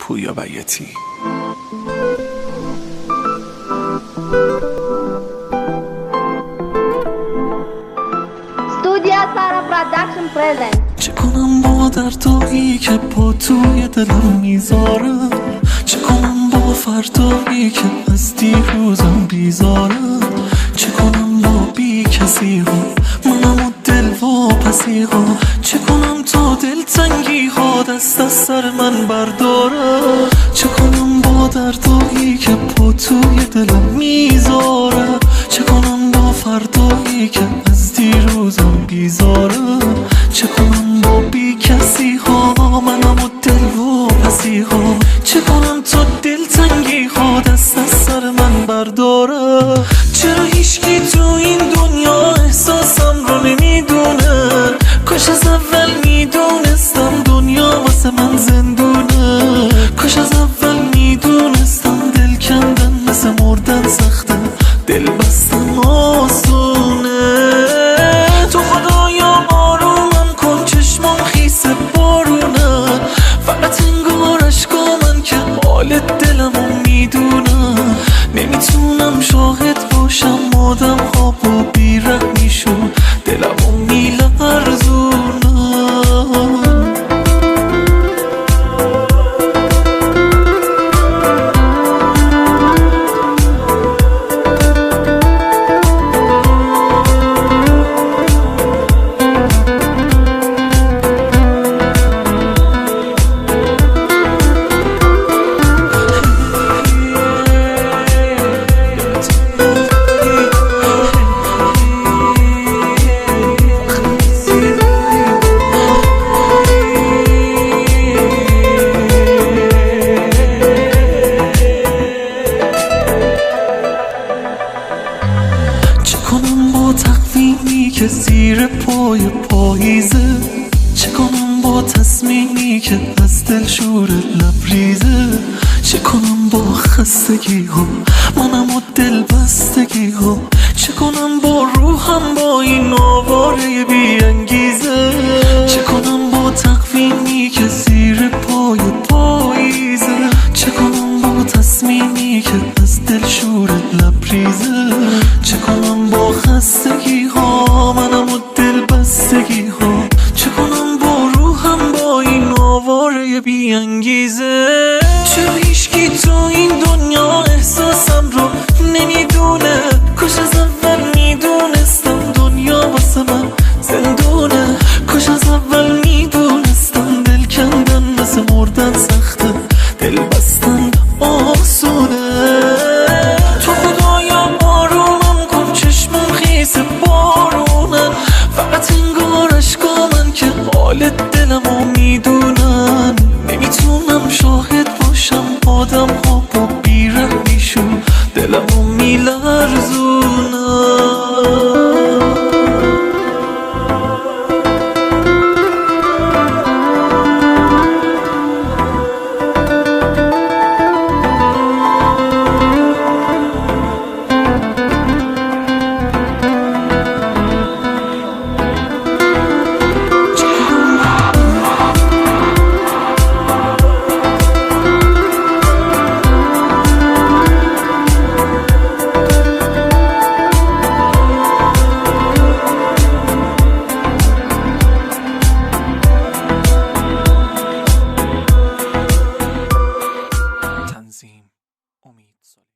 پویا بیاتی. Studia Sara Production presents. چه کنم با دردایی که با توی دلم میذارم، چه کنم با فردایی که از دیروزم بیزارم، چه کنم با بی کسی ها منم و دل واپسی ها، چه کنم تا دلتنگی ها دست از سر من بردارم، چه کنم با دردایی که با توی دلم میذارم، چه کنم با فردایی که از دیروزم بیزارم، چه کنم با بی کسی ها منم و دل و پسی ها، چه کنم تا دلتنگی ها دست از سر من بردارم. چرا هیچکی تو این دنیا احساسم رو نمیدونه؟ کاش از اول میدونستم دنیا واسه من زندونه، کاش از اول میدونستم دل کندن مثل مردن سخته، دل بستن آسونه. تو خدایا آرومم کن چشمام خیس بارونه، فقط انگار اشکا من که حال دلمو میدونم، نمیتونم شاهد باشم آدم ها با بیرحمیشون دلمو میلرزونم. تقویمی که زیر پای پاییزه، چه کنم با تصمیمی که از دل شور لبریزه، چه کنم با خستگی ها منم و دل بستگی ها، چه کنم با روحم با این آواره بی انگیزه، چه کنم با تقویمی که زیر پای پاییزه، چه کنم با تصمیمی که از دل شور لبریزه، چه کنم با خستگی ها منم و دل بستگی ها، چه کنم با روحم با این آواره بی انگیزه. چرا هیچکی تو این دنیا احساسم رو نمیدونه؟ کاش از اول میدونستم دنیا واسه من زندونه، کاش از اول میدونستم دل کندن مثل مردن سخته، دل بستن آسونه. تو خدایا آرومم کن چشمم خیس بارونن، فقط انگار اشکا من که حال دلمو میدونن، نمیتونم شاهد باشم آدم ها با بیرحمیشون دلمو میلرزونن.